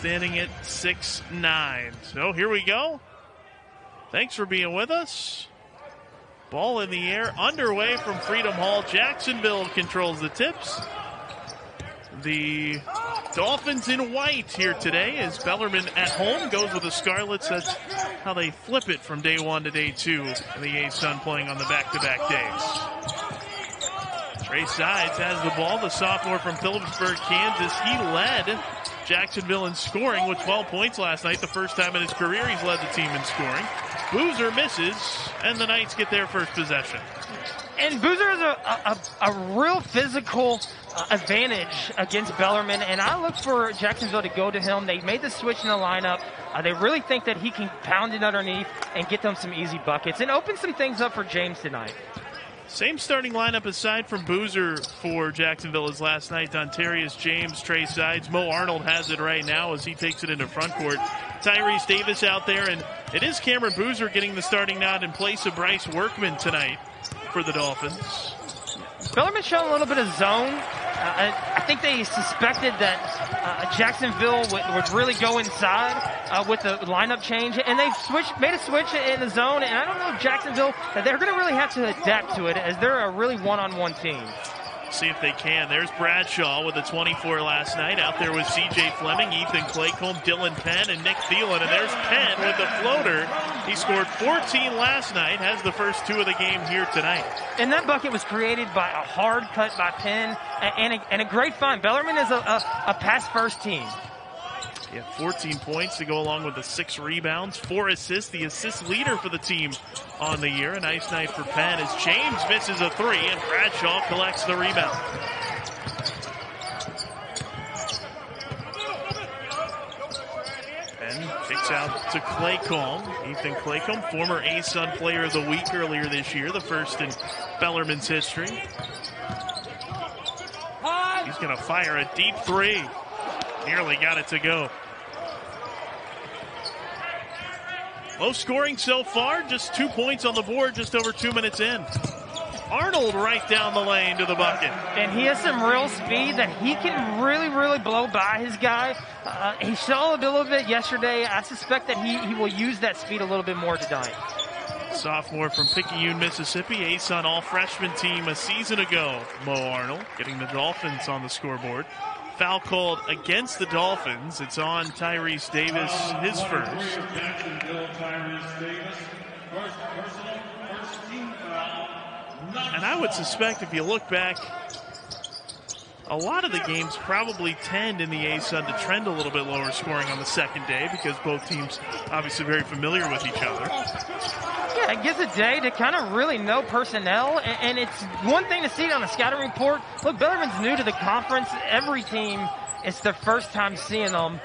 standing at 6-9. So here we go. Thanks for being with us. Ball in the air, underway from Freedom Hall. Jacksonville controls the tips. The Dolphins in white here today as Bellarmine at home goes with the Scarlets. That's how they flip it from day one to day two. The A-Sun playing on the back-to-back days. Trey Sides has the ball, the sophomore from Phillipsburg, Kansas. He led Jacksonville in scoring with 12 points last night. The first time in his career he's led the team in scoring. Boozer misses, and the Knights get their first possession. And Boozer has a real physical advantage against Bellarmine, and I look for Jacksonville to go to him. They made the switch in the lineup. They really think that he can pound it underneath and get them some easy buckets and open some things up for James tonight. Same starting lineup aside from Boozer for Jacksonville as last night. Dontarius James, Trey Sides. Mo Arnold has it right now as he takes it into front court. Tyrese Davis out there, and it is Cameron Boozer getting the starting nod in place of Bryce Workman tonight for the Dolphins. Bellarmine showed a little bit of zone. I think they suspected that Jacksonville would really go inside with the lineup change, and they made a switch in the zone. And I don't know if Jacksonville, they're going to really have to adapt to it as they're a really one-on-one team. See if they can. There's Bradshaw with a 24 last night. Out there with C.J. Fleming, Ethan Claycomb, Dylan Penn, and Nick Thielen. And there's Penn with the floater. He scored 14 last night, has the first 2 of the game here tonight. And that bucket was created by a hard cut by Penn and a great find. Bellarmine is a pass-first team. Yeah, 14 points to go along with the 6 rebounds, 4 assists, the assist leader for the team on the year. A nice night for Penn as James misses a 3 and Bradshaw collects the rebound. Penn kicks out to Claycomb. Ethan Claycomb, former A-Sun Player of the Week earlier this year, the first in Bellarmine's history. He's going to fire a deep 3. Nearly got it to go. Low scoring so far, just 2 points on the board, just over 2 minutes in. Arnold right down the lane to the bucket. And he has some real speed that he can really, really blow by his guy. He saw a little bit yesterday. I suspect that he will use that speed a little bit more tonight. Sophomore from Picayune, Mississippi, A-Sun all-freshman team a season ago. Mo Arnold getting the Dolphins on the scoreboard. Foul called against the Dolphins. It's on Tyrese Davis, his first. And I would suspect if you look back, a lot of the games probably tend in the A-Sun to trend a little bit lower scoring on the second day because both teams obviously very familiar with each other. Yeah, it gives a day to kind of really know personnel, and it's one thing to see it on the scouting report. Look, Bellarmine's new to the conference. Every team, it's their first time seeing them.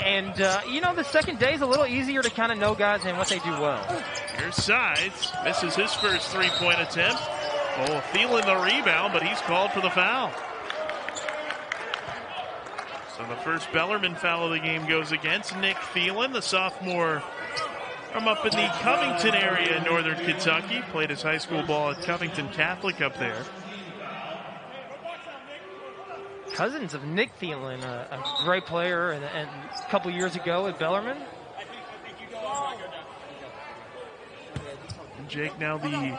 And, the second day is a little easier to kind of know guys and what they do well. Here's Sides. Misses his first three-point attempt. Oh, Thielen the rebound, but he's called for the foul. So the first Bellarmine foul of the game goes against Nick Thielen, the sophomore from up in the Covington area in northern Kentucky. Played his high school ball at Covington Catholic up there. Cousins of Nick Thielen, a great player and a couple years ago at Bellarmine. And Jake now the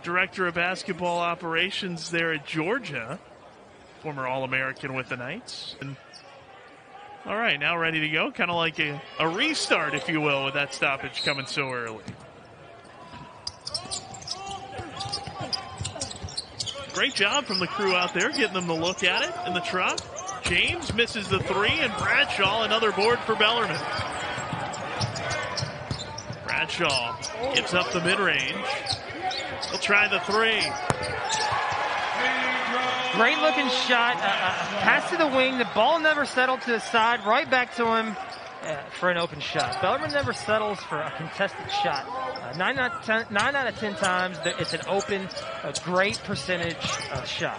director of basketball operations there at Georgia. Former All-American with the Knights. And all right, now ready to go. Kind of like a restart, if you will, with that stoppage coming so early. Great job from the crew out there, getting them to look at it in the truck. James misses the 3, and Bradshaw, another board for Bellarmine. Bradshaw gives up the mid-range. He'll try the 3. Great looking shot, pass to the wing, the ball never settled to the side, right back to him for an open shot. Bellarmine never settles for a contested shot. 9 out of 10 times, it's an open, a great percentage shot.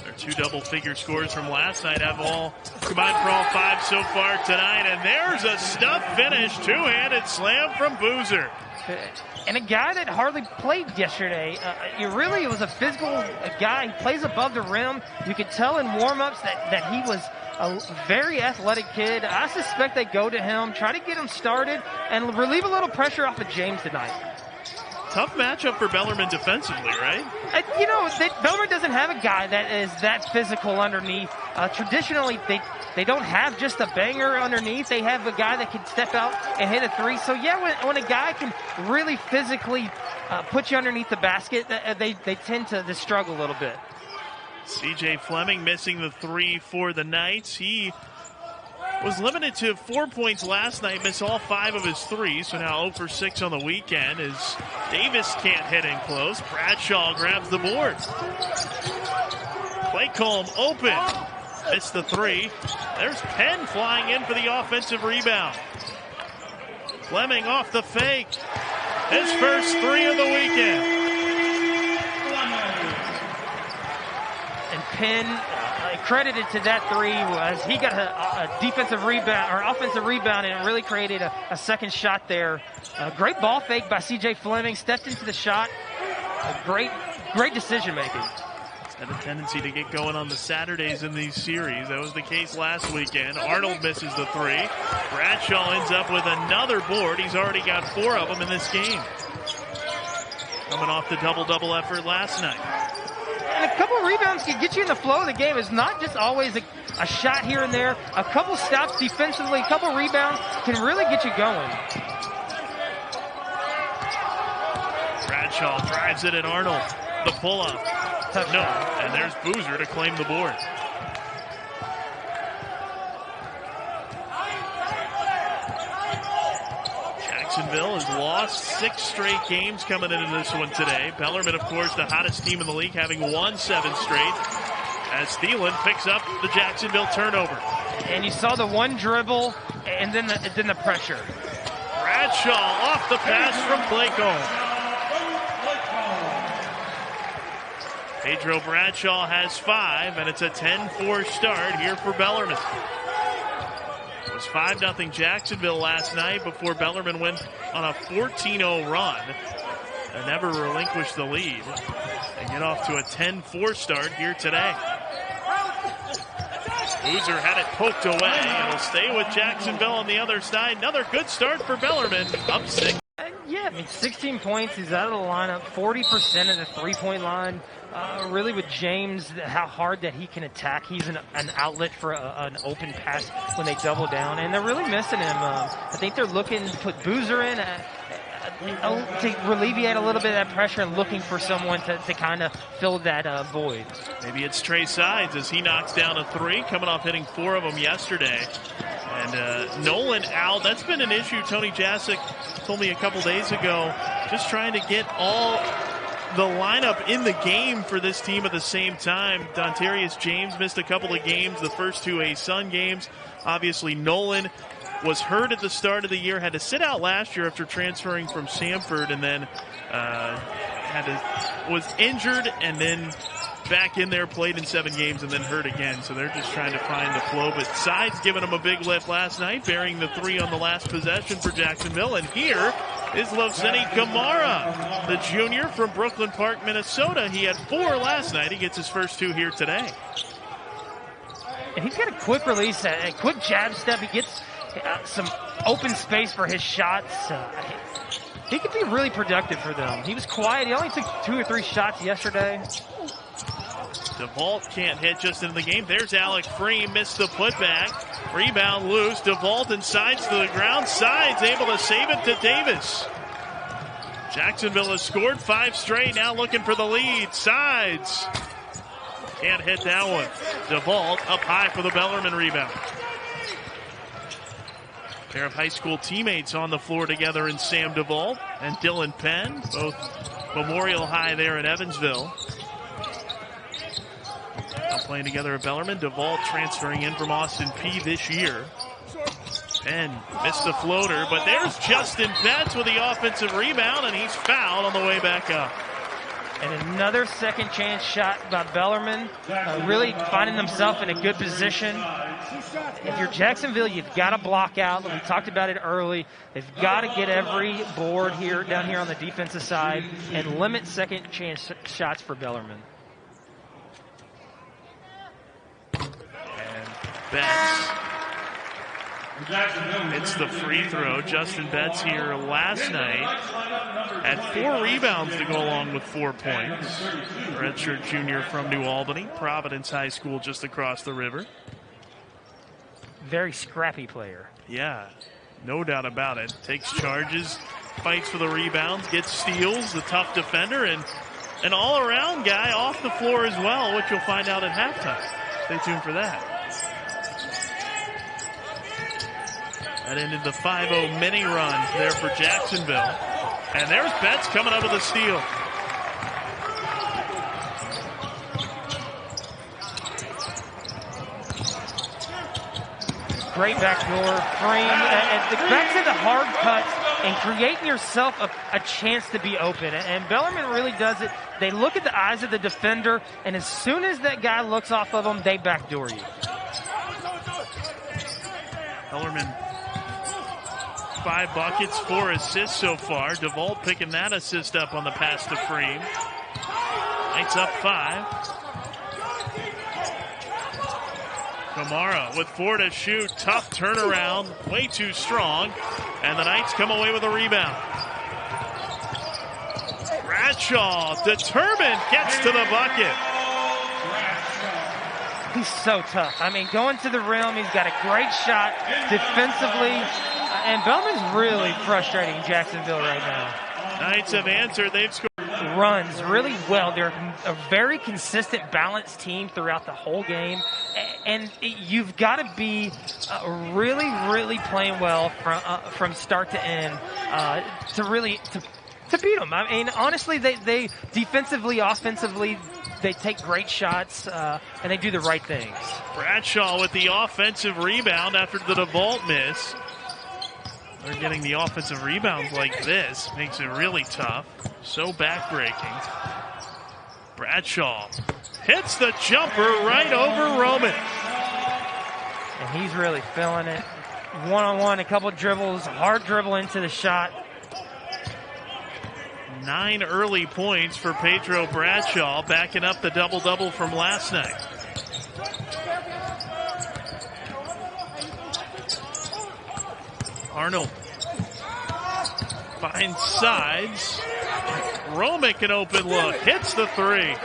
Their 2 double-figure scores from last night have all combined for all 5 so far tonight, and there's a stuff finish, 2-handed slam from Boozer. And a guy that hardly played yesterday. It was a physical guy. He plays above the rim. You could tell in warm-ups that he was a very athletic kid. I suspect they go to him, try to get him started, and relieve a little pressure off of James tonight. Tough matchup for Bellarmine defensively, right? Bellarmine doesn't have a guy that is that physical underneath. Traditionally, they don't have just a banger underneath. They have a guy that can step out and hit a three. So, yeah, when a guy can really physically put you underneath the basket, they tend to struggle a little bit. C.J. Fleming missing the three for the Knights. He was limited to 4 points last night, missed all 5 of his threes, so now 0 for 6 on the weekend as Davis can't hit in close. Bradshaw grabs the board. Claycomb open. Missed the three. There's Penn flying in for the offensive rebound. Fleming off the fake. His first 3 of the weekend. And Penn, credited to that three, was he got a defensive rebound or offensive rebound and really created a second shot there. Great ball fake by C.J. Fleming, stepped into the shot. Great decision making. Had a tendency to get going on the Saturdays in these series. That was the case last weekend. Arnold misses the three. Bradshaw ends up with another board. He's already got 4 of them in this game. Coming off the double-double effort last night. And a couple of rebounds can get you in the flow of the game. It's not just always a shot here and there. A couple stops defensively, a couple of rebounds can really get you going. Bradshaw drives it at Arnold. The pull-up. No, and there's Boozer to claim the board. Jacksonville has lost 6 straight games coming into this one today. Bellarmine, of course, the hottest team in the league, having won 7 straight. As Thielen picks up the Jacksonville turnover. And you saw the one dribble and then the pressure. Bradshaw off the pass from Claycomb. Pedro Bradshaw has 5, and it's a 10-4 start here for Bellarmine. It was 5-0 Jacksonville last night before Bellarmine went on a 14-0 run and never relinquished the lead. And get off to a 10-4 start here today. Boozer had it poked away. It'll stay with Jacksonville on the other side. Another good start for Bellarmine, up 6. Yeah, 16 points. He's out of the lineup. 40% of the three-point line. Really with James, how hard that he can attack. He's an outlet for an open pass when they double down. And they're really missing him. I think they're looking to put Boozer in to alleviate a little bit of that pressure and looking for someone to kind of fill that void. Maybe it's Trey Sides as he knocks down a 3, coming off hitting 4 of them yesterday. And Nolan out. That's been an issue. Tony Jasic told me a couple days ago, just trying to get all the lineup in the game for this team at the same time. Dontarius James missed a couple of games, the first 2 A-Sun games. Obviously, Nolan was hurt at the start of the year, had to sit out last year after transferring from Samford, and then was injured and then back in there, played in 7 games, and then hurt again. So they're just trying to find the flow. But Sides giving them a big lift last night, burying the 3 on the last possession for Jacksonville. And here is Loseni Kamara, the junior from Brooklyn Park, Minnesota. He had 4 last night. He gets his first 2 here today. And he's got a quick release, a quick jab step. He gets some open space for his shots. He could be really productive for them. He was quiet. He only took 2 or 3 shots yesterday. DeVault can't hit just into the game. There's Alec Free, missed the putback. Rebound loose. DeVault and Sides to the ground. Sides able to save it to Davis. Jacksonville has scored 5 straight, now looking for the lead. Sides can't hit that one. DeVault up high for the Bellarmine rebound. A pair of high school teammates on the floor together in Sam DeVault and Dylan Penn, both Memorial High there in Evansville. Now playing together at Bellarmine. DeVault transferring in from Austin P this year. Penn missed the floater, but there's Justin Betts with the offensive rebound, and he's fouled on the way back up. And another second chance shot by Bellarmine, really finding themselves in a good position. If you're Jacksonville, you've got to block out. We talked about it early. They've got to get every board here down here on the defensive side and limit second chance shots for Bellarmine. And Betts. It's the free throw. Justin Betts here last night had 4 rebounds to go along with 4 points. Redshirt junior from New Albany, Providence High School just across the river. Very scrappy player. Yeah, no doubt about it. Takes charges, fights for the rebounds, gets steals, a tough defender, and an all-around guy off the floor as well, which you'll find out at halftime. Stay tuned for that. That ended the 5-0 mini run there for Jacksonville. And there's Betts coming up with a steal. Great backdoor frame. Back to the hard cut and creating yourself a chance to be open. And Bellarmine really does it. They look at the eyes of the defender, and as soon as that guy looks off of them, they backdoor you. Bellarmine, 5 buckets, 4 assists so far. DeVault picking that assist up on the pass to Freem. Knights up 5. Kamara with 4 to shoot. Tough turnaround. Way too strong. And the Knights come away with a rebound. Bradshaw, determined, gets to the bucket. He's so tough. I mean, going to the rim, he's got a great shot defensively. And Bellarmine's really frustrating Jacksonville right now. Knights have answered. They've scored. Runs really well. They're a very consistent, balanced team throughout the whole game. And you've got to be really, really playing well from start to end to beat them. I mean, honestly, they defensively, offensively, they take great shots, and they do the right things. Bradshaw with the offensive rebound after the DeVault miss. They're getting the offensive rebounds like this. Makes it really tough. So backbreaking. Bradshaw hits the jumper right over Roman. And he's really feeling it. One-on-one, a couple dribbles, hard dribble into the shot. 9 early points for Pedro Bradshaw, backing up the double-double from last night. Arnold finds sides. Romick an open look, hits the 3.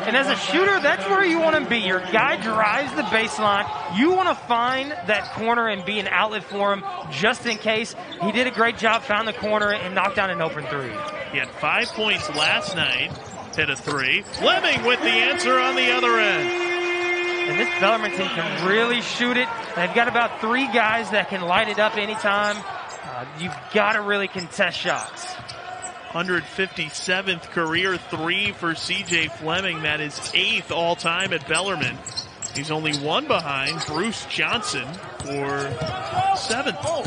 And as a shooter, that's where you want to be. Your guy drives the baseline. You want to find that corner and be an outlet for him just in case. He did a great job, found the corner, and knocked down an open 3. He had 5 points last night, hit a 3. Fleming with the answer on the other end. And this Bellarmine team can really shoot it. They've got about 3 guys that can light it up anytime. You've got to really contest shots. 157th career 3 for C.J. Fleming. That is 8th all-time at Bellarmine. He's only 1 behind Bruce Johnson for 7th.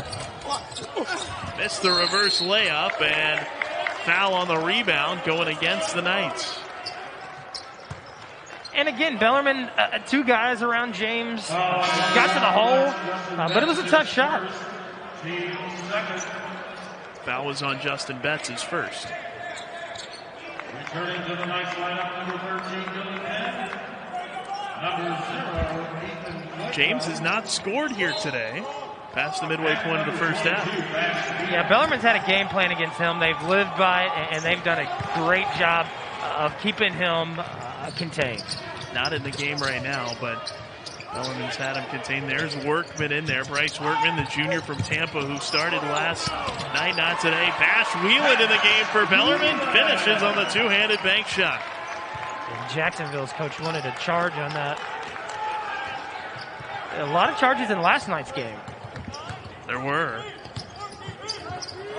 Missed the reverse layup and foul on the rebound going against the Knights. And again, Bellarmine, 2 guys around James, got to the hole, but it was a tough shot. Foul was on Justin Betts, his first. Returning to the Knights lineup, number 13, Billy Penn. Number 0, Ethan. James has not scored here today. Past the midway point of the first half. Yeah, Bellarmine's had a game plan against him. They've lived by it, and they've done a great job of keeping him contained. Not in the game right now, but Bellarmine's had him contained. There's Workman in there. Bryce Workman, the junior from Tampa who started last night, not today. Bash Wheelan in the game for Bellarmine. Finishes on the 2-handed bank shot. And Jacksonville's coach wanted a charge on that. A lot of charges in last night's game. There were.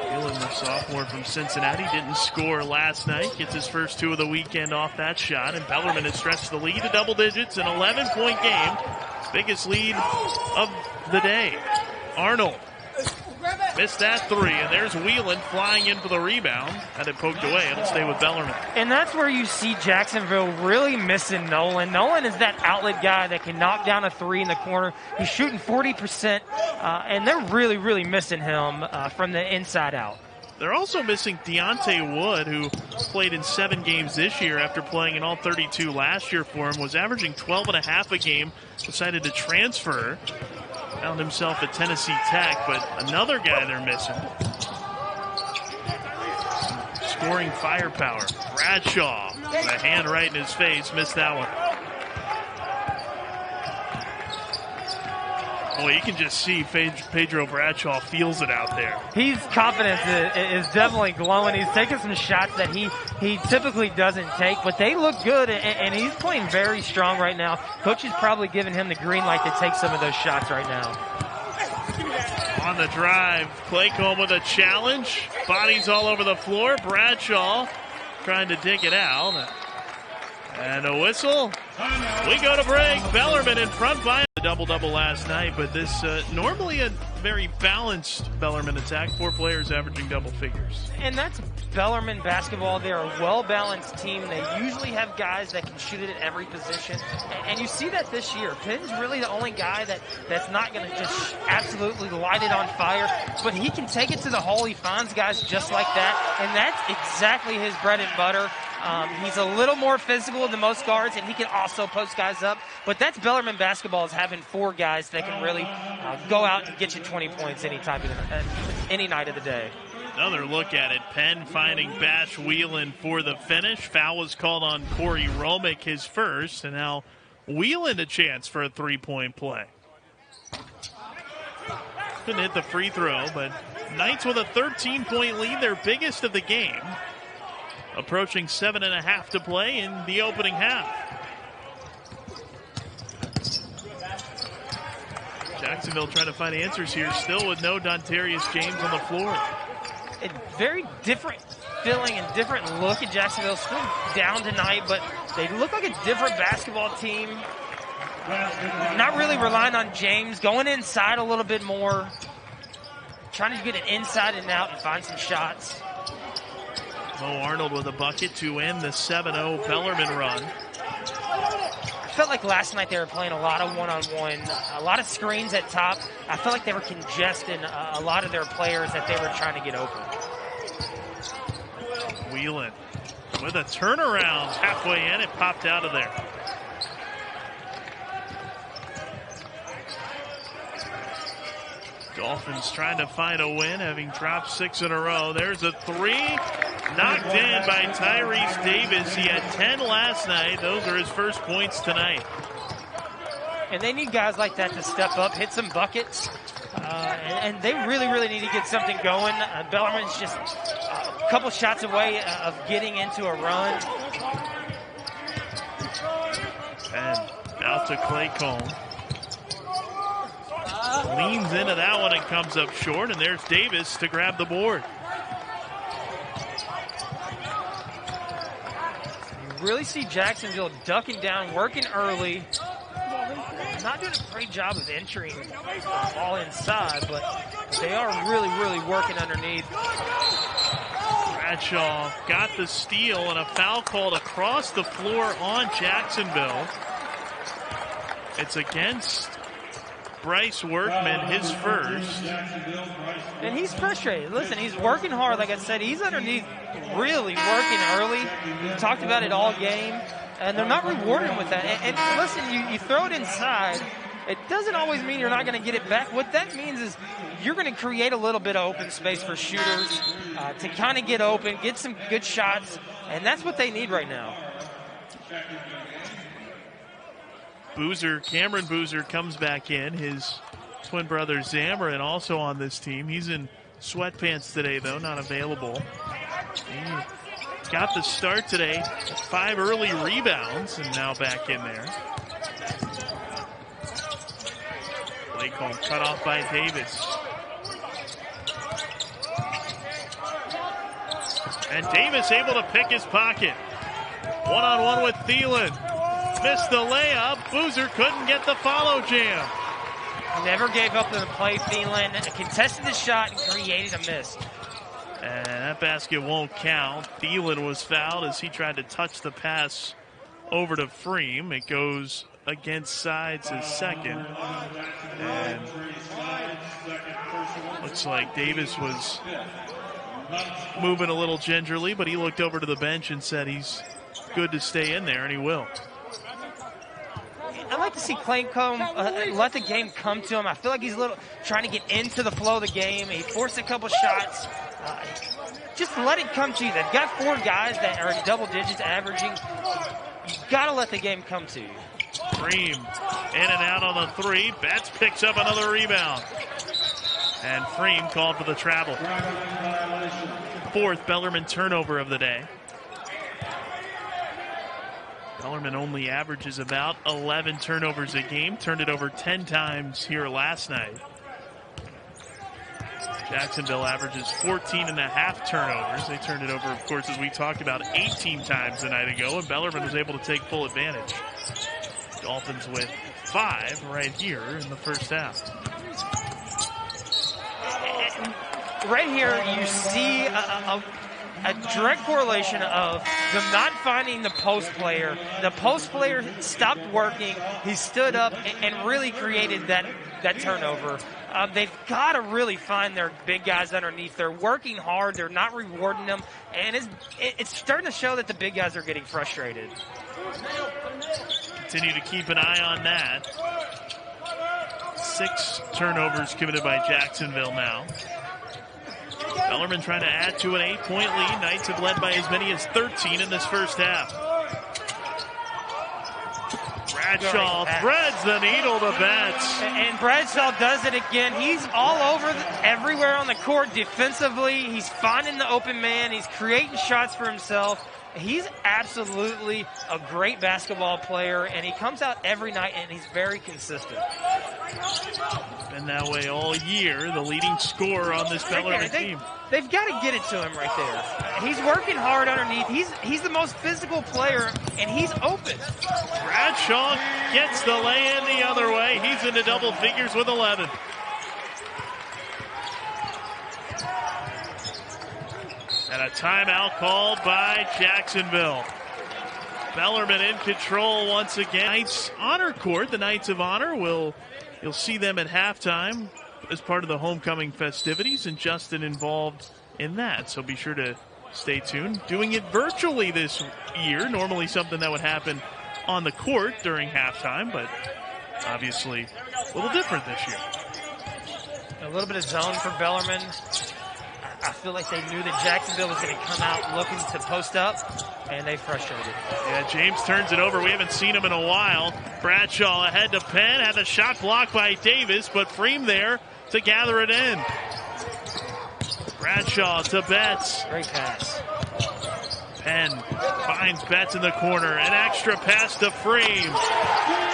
Wheelan, the sophomore from Cincinnati, didn't score last night. Gets his first 2 of the weekend off that shot. And Bellarmine has stretched the lead to double digits. An 11-point game. Biggest lead of the day. Arnold missed that 3. And there's Wheelan flying in for the rebound. Had it poked away. It'll stay with Bellarmine. And that's where you see Jacksonville really missing Nolan. Nolan is that outlet guy that can knock down a 3 in the corner. He's shooting 40%, and they're really, really missing him from the inside out. They're also missing Deontay Wood, who played in 7 games this year after playing in all 32 last year for him, was averaging 12.5 a game, decided to transfer, found himself at Tennessee Tech, but another guy they're missing. Some scoring firepower. Bradshaw, with a hand right in his face, missed that one. Boy, you can just see Pedro Bradshaw feels it out there. His confidence is definitely glowing. He's taking some shots that he typically doesn't take, but they look good, and he's playing very strong right now. Coach is probably giving him the green light to take some of those shots right now. On the drive, Claycomb with a challenge. Bodies all over the floor. Bradshaw trying to dig it out. And a whistle. We go to break. Bellarmine in front by a double-double last night, but this normally a very balanced Bellarmine attack. 4 players averaging double figures. And that's Bellarmine basketball. They're a well-balanced team. They usually have guys that can shoot it at every position. And you see that this year. Penn's really the only guy that's not going to just absolutely light it on fire, but he can take it to the hole. He finds guys just like that, and that's exactly his bread and butter. He's a little more physical than most guards, and he can also post guys up. But that's Bellarmine basketball, is having 4 guys that can really go out and get you 20 points any night of the day. Another look at it. Penn finding Bash Whelan for the finish. Foul was called on Corey Romick, his first, and now Whelan a chance for a 3-point play. Couldn't hit the free throw, but Knights with a 13-point lead, their biggest of the game. Approaching 7.5 to play in the opening half. Jacksonville trying to find answers here, still with no Dontarius James on the floor. A very different feeling and different look at Jacksonville. Still down tonight, but they look like a different basketball team. Not really relying on James, going inside a little bit more, trying to get it inside and out and find some shots. Mo Arnold with a bucket to end the 7-0 Bellarmine run. I felt like last night they were playing a lot of one-on-one, a lot of screens at top. I felt like they were congesting a lot of their players that they were trying to get open. Whelan with a turnaround halfway in. It popped out of there. Dolphins trying to find a win, having dropped 6 in a row. There's a 3. Knocked in by Tyrese Davis. He had 10 last night. Those are his first points tonight. And they need guys like that to step up, hit some buckets. And they really, really need to get something going. Bellarmine's just a couple shots away of getting into a run. And out to Claycomb. Leans into that one and comes up short. And there's Davis to grab the board. Really see Jacksonville ducking down, working early. Not doing a great job of entering all inside, but they are really, really working underneath. Bradshaw got the steal and a foul called across the floor on Jacksonville. It's against Bryce Workman, his first. And he's frustrated. Listen, he's working hard. Like I said, he's underneath, really working early. We talked about it all game, and they're not rewarding him with that. And listen, you throw it inside. It doesn't always mean you're not going to get it back. What that means is you're going to create a little bit of open space for shooters to kind of get open, get some good shots, and that's what they need right now. Cameron Boozer comes back in. His twin brother Zamarin also on this team. He's in sweatpants today, though, not available. He got the start today. 5 early rebounds, and now back in there. Claycomb cut off by Davis. And Davis able to pick his pocket. One-on-one with Thielen. Missed the layup. Boozer couldn't get the follow jam. Never gave up the play. Thielen contested the shot and created a miss. And that basket won't count. Thielen was fouled as he tried to touch the pass over to Freem. It goes against Sides his second. And looks like Davis was moving a little gingerly, but he looked over to the bench and said he's good to stay in there, and he will. I'd like to see Claycomb let the game come to him. I feel like he's a little trying to get into the flow of the game. He forced a couple shots. Just let it come to you. They've got 4 guys that are in double digits averaging. You've got to let the game come to you. Freem in and out on the 3. Betts picks up another rebound. And Freem called for the travel. 4th Bellarmine turnover of the day. Bellarmine only averages about 11 turnovers a game. Turned it over 10 times here last night. Jacksonville averages 14.5 turnovers. They turned it over, of course, as we talked about, 18 times the night ago, and Bellarmine was able to take full advantage. Dolphins with 5 right here in the first half. Right here, you see a direct correlation of them not finding the post player. The post player stopped working. He stood up and really created that turnover. They've got to really find their big guys underneath. They're working hard. They're not rewarding them. And it's starting to show that the big guys are getting frustrated. Continue to keep an eye on that. 6 turnovers committed by Jacksonville now. Bellarmine trying to add to an 8-point lead. Knights have led by as many as 13 in this first half. Bradshaw threads the needle to Betts. And Bradshaw does it again. He's all over everywhere on the court defensively. He's finding the open man. He's creating shots for himself. He's absolutely a great basketball player, and he comes out every night, and he's very consistent. Been that way all year, the leading scorer on this Bellarmine team. They've got to get it to him right there. He's working hard underneath. He's the most physical player, and he's open. Bradshaw gets the lay-in the other way. He's into double figures with 11. And a timeout called by Jacksonville. Bellarmine in control once again. Knights Honor Court, the Knights of Honor, you'll see them at halftime as part of the homecoming festivities, and Justin involved in that. So be sure to stay tuned. Doing it virtually this year, normally something that would happen on the court during halftime, but obviously a little different this year. A little bit of zone for Bellarmine. I feel like they knew that Jacksonville was going to come out looking to post up, and they frustrated. Yeah, James turns it over. We haven't seen him in a while. Bradshaw ahead to Penn. Had the shot blocked by Davis, but Freem there to gather it in. Bradshaw to Betts. Great pass. Penn finds Betts in the corner. An extra pass to Freem.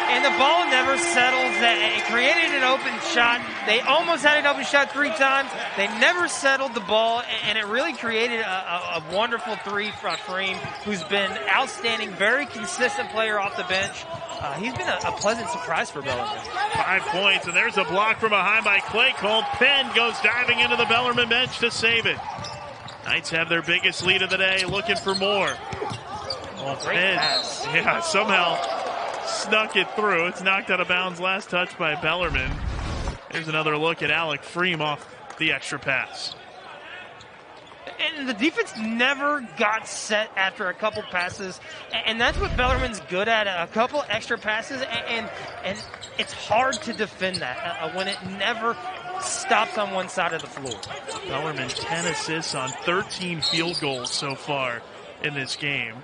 And the ball never settles. It created an open shot. They almost had an open shot 3 times. They never settled the ball, and it really created a wonderful 3 from Freem, who's been outstanding, very consistent player off the bench. He's been a pleasant surprise for Bellarmine. 5 points, and there's a block from behind by Claycomb. Penn goes diving into the Bellarmine bench to save it. Knights have their biggest lead of the day, looking for more. Oh, Penn, yeah, somehow snuck it through. It's knocked out of bounds. Last touch by Bellarmine. Here's another look at Alec Freem off the extra pass. And the defense never got set after a couple passes, and that's what Bellarmine's good at, a couple extra passes, and it's hard to defend that when it never stops on one side of the floor. Bellarmine 10 assists on 13 field goals so far in this game.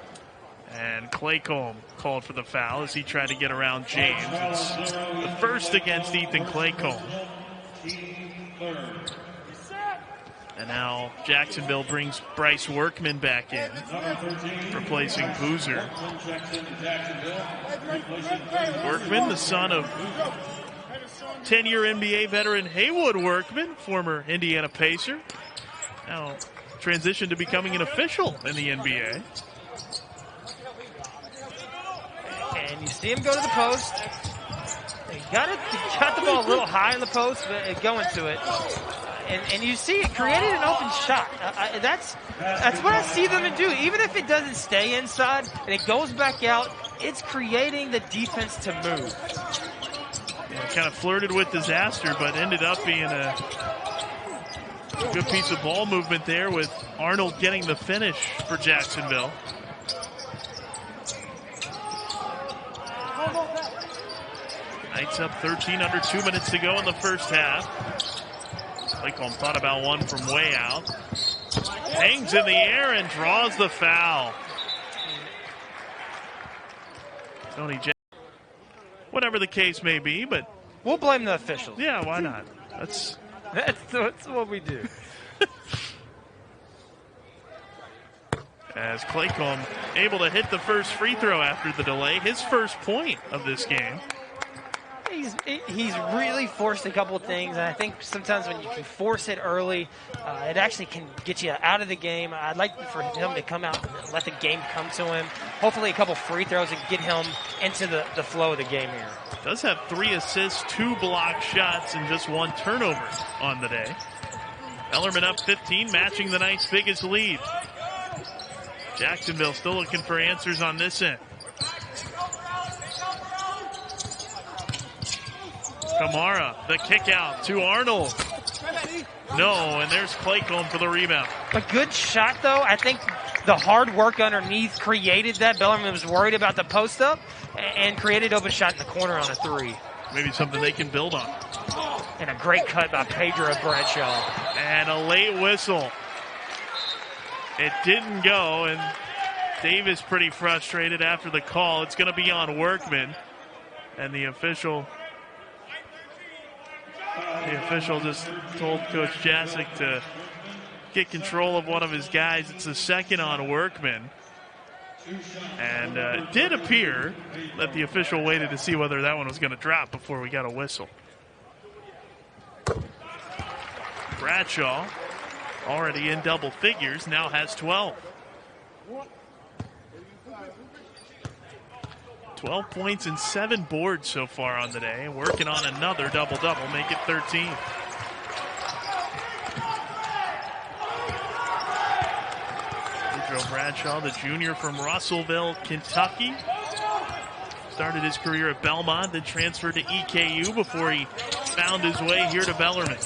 And Claycomb called for the foul as he tried to get around James. It's the first against Ethan Claycomb. And now Jacksonville brings Bryce Workman back in, replacing Boozer. Workman, the son of 10-year NBA veteran Haywood Workman, former Indiana Pacer, now transitioned to becoming an official in the NBA. And you see him go to the post. He got the ball a little high in the post, but going to it. And you see it created an open shot. That's what I see them to do. Even if it doesn't stay inside and it goes back out, it's creating the defense to move. Yeah, kind of flirted with disaster, but ended up being a Good piece of ball movement there with Arnold getting the finish for Jacksonville. Knights up 13 under 2 minutes to go in the first half. Lakeholm thought about one from way out. Hangs in the air and draws the foul. Tony Jackson. Whatever the case may be, but we'll blame the officials. Yeah, why not? That's what we do. As Claycomb able to hit the first free throw after the delay, his first point of this game. He's really forced a couple of things, and I think sometimes when you can force it early, it actually can get you out of the game. I'd like for him to come out and let the game come to him. Hopefully a couple free throws and get him into the flow of the game here. Does have 3 assists, 2 block shots, and just 1 turnover on the day. Bellarmine up 15, matching the Knights' biggest lead. Jacksonville still looking for answers on this end. Kamara, the kick out to Arnold. No, and there's Claycomb for the rebound. A good shot, though. I think the hard work underneath created that. Bellarmine was worried about the post up and created open shot in the corner on a 3. Maybe something they can build on. And a great cut by Pedro Bradshaw. And a late whistle. It didn't go, and Davis pretty frustrated after the call. It's going to be on Workman. And the official just told Coach Jasic to get control of one of his guys. It's the second on Workman. And it did appear that the official waited to see whether that one was going to drop before we got a whistle. Bradshaw, already in double figures, now has 12. 12 points and 7 boards so far on the day. Working on another double-double, make it 13. Pedro Bradshaw, the junior from Russellville, Kentucky. Started his career at Belmont, then transferred to EKU before he found his way here to Bellarmine.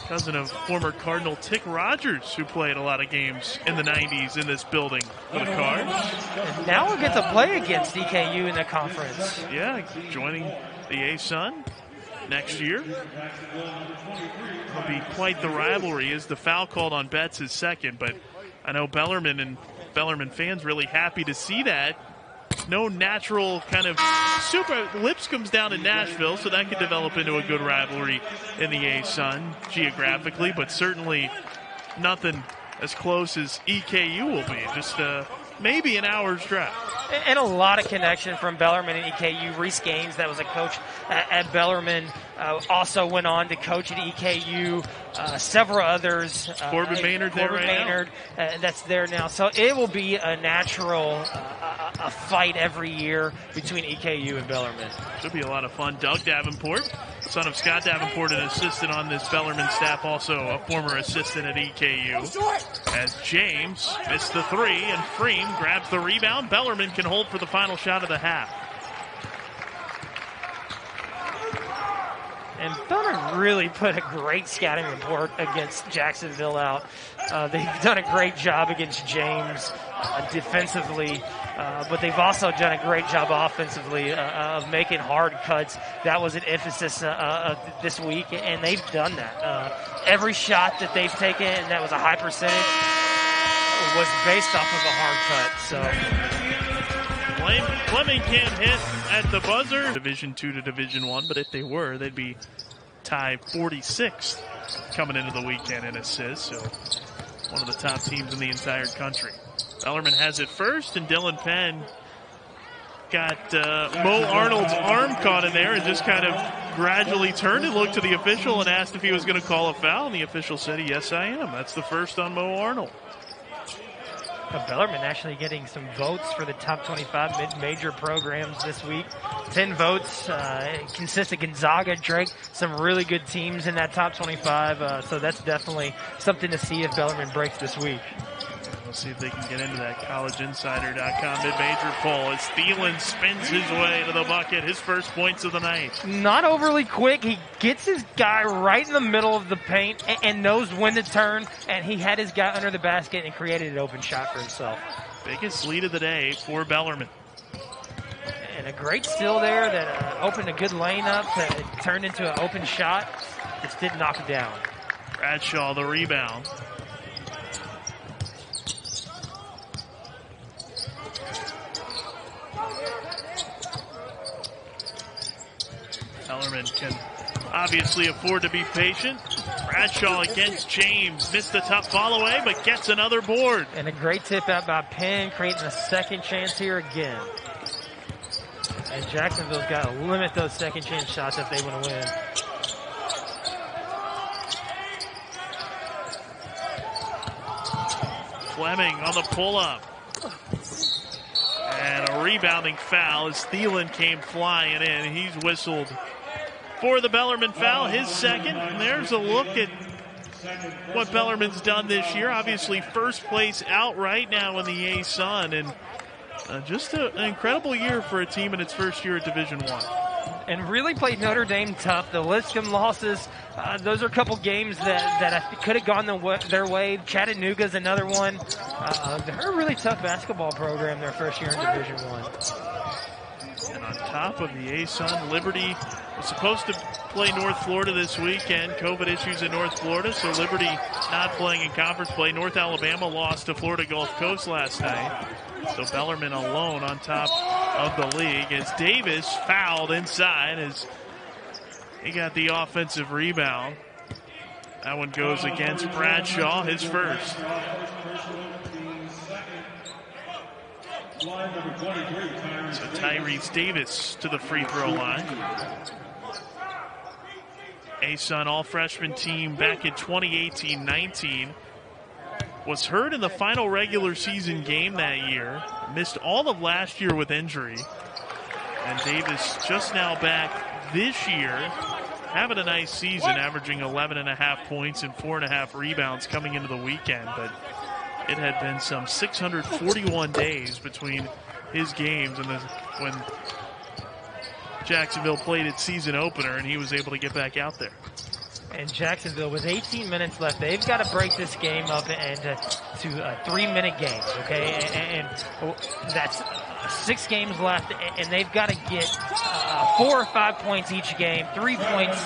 Cousin of former Cardinal Tick Rogers, who played a lot of games in the 90s in this building for the Cards. And now we'll get to play against EKU in the conference. Yeah, joining the A-Sun next year. It'll be quite the rivalry as the foul called on Betts is second, but I know Bellarmine and Bellarmine fans really happy to see that. No natural kind of super. Lipscomb's down in Nashville, so that could develop into a good rivalry in the A-Sun geographically, but certainly nothing as close as EKU will be. Just maybe an hour's drive. And a lot of connection from Bellarmine and EKU. Reese Gaines, that was a coach at Bellarmine, also went on to coach at EKU. Several others. Corbin Maynard there right Maynard, now. That's there now. So it will be a natural a fight every year between EKU and Bellarmine. Should be a lot of fun. Doug Davenport, son of Scott Davenport, an assistant on this Bellarmine staff, also a former assistant at EKU. As James missed the 3 and Freem grabs the rebound. Bellarmine can hold for the final shot of the half. And Bellarmine really put a great scouting report against Jacksonville out. They've done a great job against James defensively, but they've also done a great job offensively of making hard cuts. That was an emphasis this week, and they've done that. Every shot that they've taken, and that was a high percentage, was based off of a hard cut. So Fleming can't hit at the buzzer. Division 2 to Division 1, but if they were, they'd be tied 46th coming into the weekend in assists. So one of the top teams in the entire country. Bellarmine has it first, and Dylan Penn got Mo Arnold's arm caught in there and just kind of gradually turned and looked to the official and asked if he was going to call a foul, and the official said, yes, I am. That's the first on Mo Arnold. Bellarmine actually getting some votes for the top 25 mid-major programs this week. 10 votes consists of Gonzaga, Drake, some really good teams in that top 25. So that's definitely something to see if Bellarmine breaks this week. We'll see if they can get into that collegeinsider.com mid-major poll as Thielen spins his way to the bucket, his first points of the night. Not overly quick. He gets his guy right in the middle of the paint and knows when to turn, and he had his guy under the basket and created an open shot for himself. Biggest lead of the day for Bellarmine. And a great steal there that opened a good lane up that turned into an open shot. Just didn't knock it down. Bradshaw the rebound. Bellarmine can obviously afford to be patient. Bradshaw against James. Missed the tough follow away, but gets another board. And a great tip out by Penn, creating a second chance here again. And Jacksonville's got to limit those second chance shots if they want to win. Fleming on the pull-up. And a rebounding foul as Thielen came flying in. He's whistled for the Bellarmine foul, his second. And there's a look at what Bellarmine's done this year. Obviously first place out right now in the A-Sun. And just an incredible year for a team in its first year at Division I. And really played Notre Dame tough. The Lipscomb losses, those are a couple games that I could have gone their way. Chattanooga's another one. They're a really tough basketball program their first year in Division I. And on top of the A-Sun, Liberty was supposed to play North Florida this weekend. COVID issues in North Florida, so Liberty not playing in conference play. North Alabama lost to Florida Gulf Coast last night. So Bellarmine alone on top of the league as Davis fouled inside as he got the offensive rebound. That one goes against Bradshaw, his first. So Tyrese Davis to the free throw line. A-Sun all-freshman team back in 2018-19. Was hurt in the final regular season game that year. Missed all of last year with injury. And Davis just now back this year. Having a nice season, averaging 11.5 points and 4.5 rebounds coming into the weekend. But it had been some 641 days between his games and when Jacksonville played its season opener and he was able to get back out there. And Jacksonville, with 18 minutes left, they've got to break this game up into 3-minute games, okay? And that's 6 games left, and they've got to get 4 or 5 points each game, 3 points,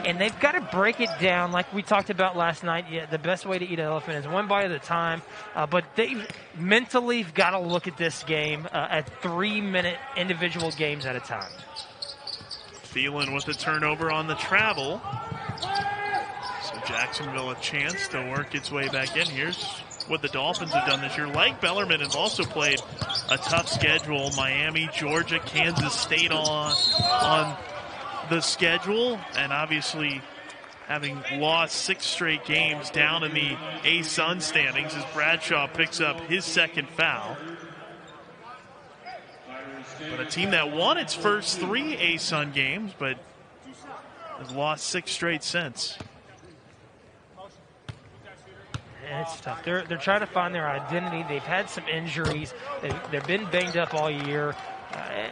and they've got to break it down like we talked about last night. Yeah, the best way to eat an elephant is one bite at a time, but they've mentally got to look at this game at 3-minute individual games at a time. Thielen with the turnover on the travel. So Jacksonville a chance to work its way back in. Here's what the Dolphins have done this year. Like Bellarmine, have also played a tough schedule. Miami, Georgia, Kansas State on the schedule. And obviously having lost 6 straight games down in the A-Sun standings as Bradshaw picks up his second foul. But a team that won its first 3 A-Sun games, but has lost 6 straight since. And it's tough. They're trying to find their identity. They've had some injuries. They've been banged up all year.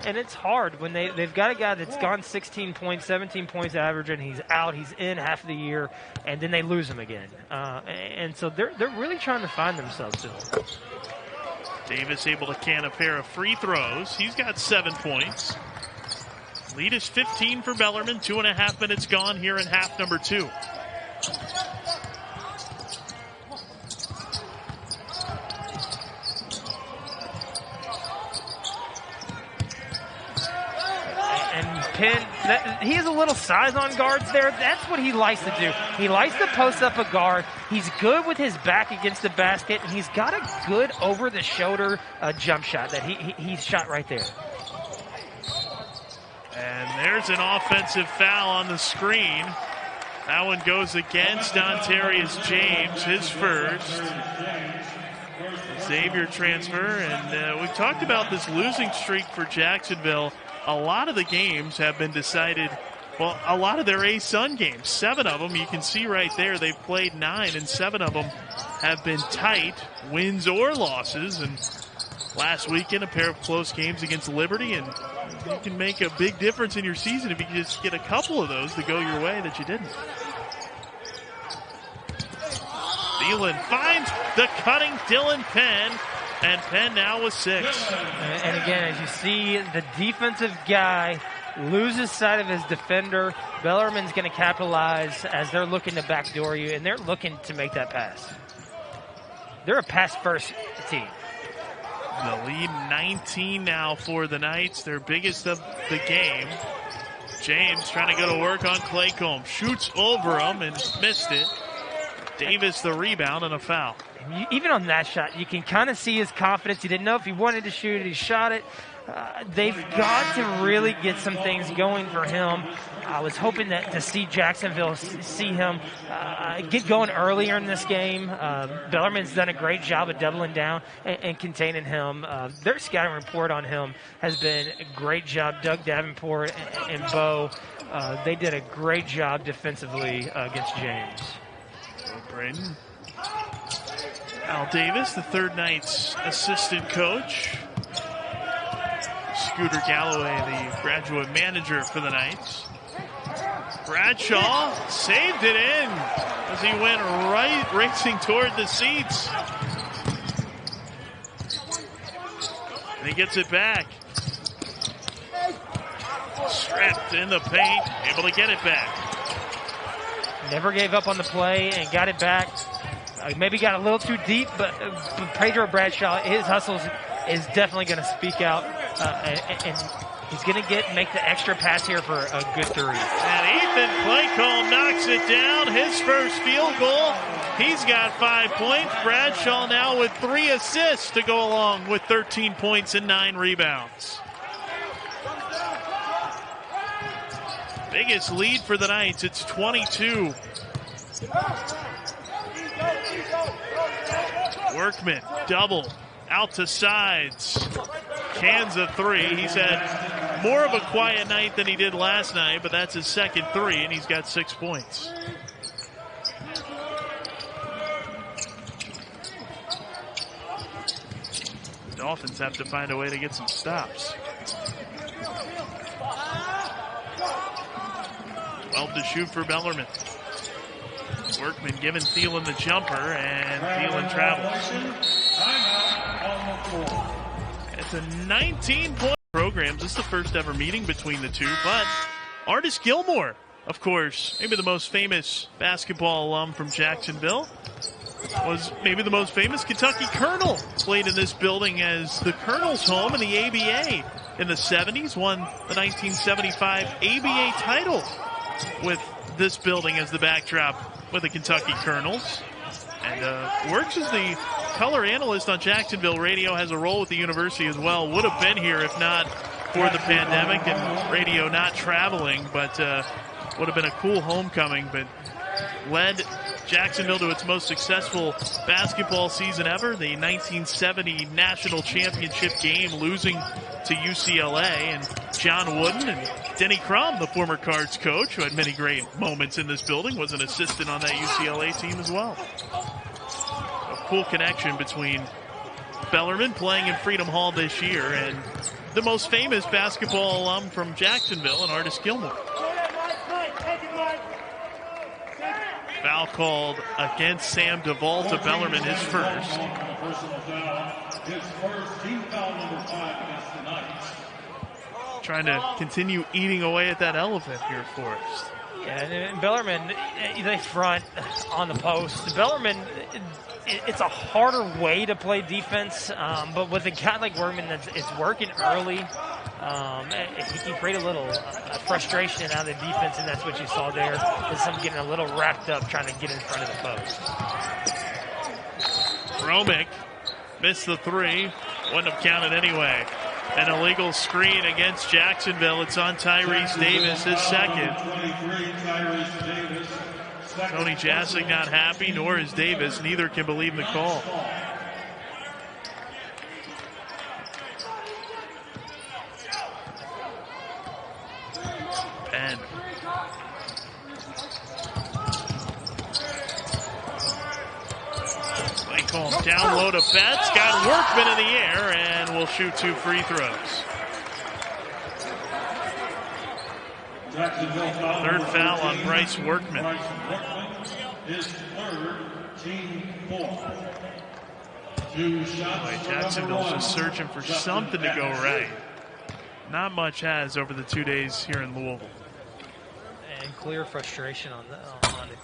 And it's hard when they've got a guy that's gone 16 points, 17 points average, and he's out. He's in half of the year, and then they lose him again. And so they're really trying to find themselves still. Davis able to can a pair of free throws. He's got 7 points. Lead is 15 for Bellarmine. 2.5 minutes gone here in half number 2. And Penn, he has a little size on guards there. That's what he likes to do. He likes to post up a guard. He's good with his back against the basket, and he's got a good over-the-shoulder jump shot that he's shot right there. And there's an offensive foul on the screen. That one goes against Ontarius James, his first. Xavier transfer, and we've talked about this losing streak for Jacksonville. A lot of the games have been decided, well, a lot of their A-Sun games, 7 of them, you can see right there, they've played 9, and 7 of them have been tight, wins or losses. And last weekend, a pair of close games against Liberty. And you can make a big difference in your season if you can just get a couple of those to go your way that you didn't. Thielen finds the cutting Dylan Penn, and Penn now with 6. And again, as you see, the defensive guy loses sight of his defender. Bellarmine's going to capitalize as they're looking to backdoor you, and they're looking to make that pass. They're a pass-first team. The lead 19 now for the Knights, their biggest of the game. James trying to go to work on Claycomb. Shoots over him and missed it. Davis the rebound and a foul. Even on that shot, you can kind of see his confidence. He didn't know if he wanted to shoot it. He shot it. They've got to really get some things going for him. I was hoping that to see Jacksonville see him get going earlier in this game. Bellarmine's done a great job of doubling down and containing him. Their scouting report on him has been a great job. Doug Davenport and Bo, they did a great job defensively against James. Braden. Al Davis, the third Knights assistant coach. Scooter Galloway, the graduate manager for the Knights. Bradshaw saved it in as he went right racing toward the seats. And he gets it back. Strapped in the paint, able to get it back. Never gave up on the play and got it back. Maybe got a little too deep, but Pedro Bradshaw, his hustles is definitely going to speak out, and he's going to make the extra pass here for a good 3. And Ethan Claycomb knocks it down, his first field goal. He's got 5 points. Bradshaw now with 3 assists to go along with 13 points and 9 rebounds. Biggest lead for the Knights, it's 22. Workman, double, out to sides. Cans a 3. He's had more of a quiet night than he did last night, but that's his second 3, and he's got 6 points. The Dolphins have to find a way to get some stops. 12 to shoot for Bellarmine. Workman giving Thielen the jumper, and Thielen travels. It's a 19-point program. This is the first ever meeting between the two, but Artis Gilmore, of course, maybe the most famous basketball alum from Jacksonville, was maybe the most famous Kentucky Colonel. Played in this building as the Colonel's home in the ABA in the 70s, won the 1975 ABA title with this building as the backdrop with the Kentucky Colonels. And works as the color analyst on Jacksonville radio, has a role with the university as well. Would have been here if not for the pandemic and radio not traveling, but would have been a cool homecoming, but led Jacksonville to its most successful basketball season ever, the 1970 national championship game, losing to UCLA. And John Wooden and Denny Crum, the former Cards coach, who had many great moments in this building, was an assistant on that UCLA team as well. A cool connection between Bellarmine playing in Freedom Hall this year and the most famous basketball alum from Jacksonville, and Artis Gilmore. Foul called against Sam Duvall to Bellarmine, his first. Trying to continue eating away at that elephant here for us. Yeah, and Bellarmine, they front on the post. Bellarmine, it's a harder way to play defense, but with a guy like Workman it's working early, he can create a little frustration out of the defense, and that's what you saw there, is him getting a little wrapped up trying to get in front of the post. Romick missed the 3, wouldn't have counted anyway. An illegal screen against Jacksonville. It's on Tyrese Davis, his second. Tony Jasic not happy, nor is Davis. Neither can believe the call. Penn. call him. Down low to Betts. Got Workman in the air and will shoot 2 free throws. Third foul on Bryce Workman. His third, team foul. Jacksonville's just searching for something to go right. Not much has over the 2 days here in Louisville. And clear frustration on the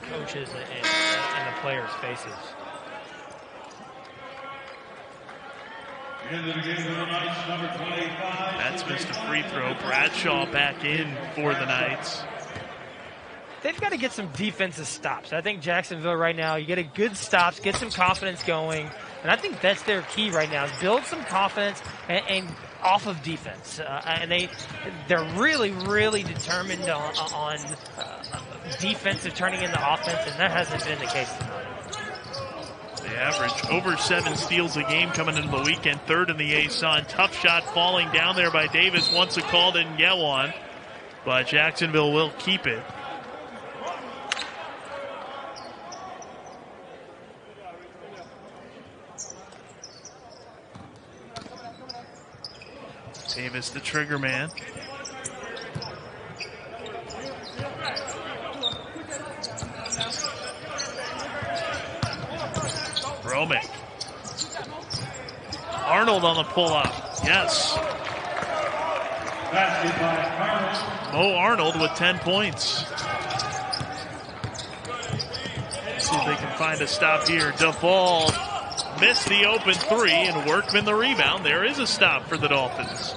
coaches and the players' faces. That's missed a free throw. Bradshaw back in for the Knights. They've got to get some defensive stops. I think Jacksonville right now, you get a good stops, get some confidence going, and I think that's their key right now is build some confidence and off of defense. And they're really, really determined on defensive turning into offense, and that hasn't been the case tonight. They average over 7 steals a game coming into the weekend. Third in the ASUN. Tough shot falling down there by Davis. Once a call didn't get one, but Jacksonville will keep it. Davis, the trigger man. Romick. Arnold on the pull-up. Yes. Mo Arnold with 10 points. Let's see if they can find a stop here. Duvall missed the open 3, and Workman the rebound. There is a stop for the Dolphins.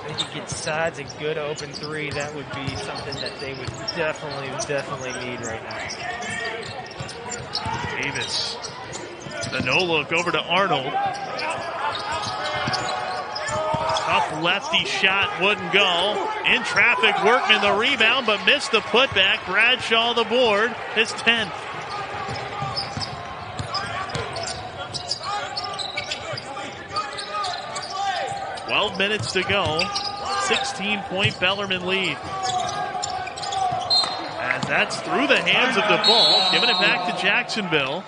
If you get sides a good open 3, that would be something that they would definitely need right now. Davis. The no-look over to Arnold. Tough lefty shot wouldn't go. In traffic, Workman the rebound, but missed the putback. Bradshaw the board, his 10th. Minutes to go. 16-point Bellarmine lead. As that's through the hands of DeVault, giving it back to Jacksonville.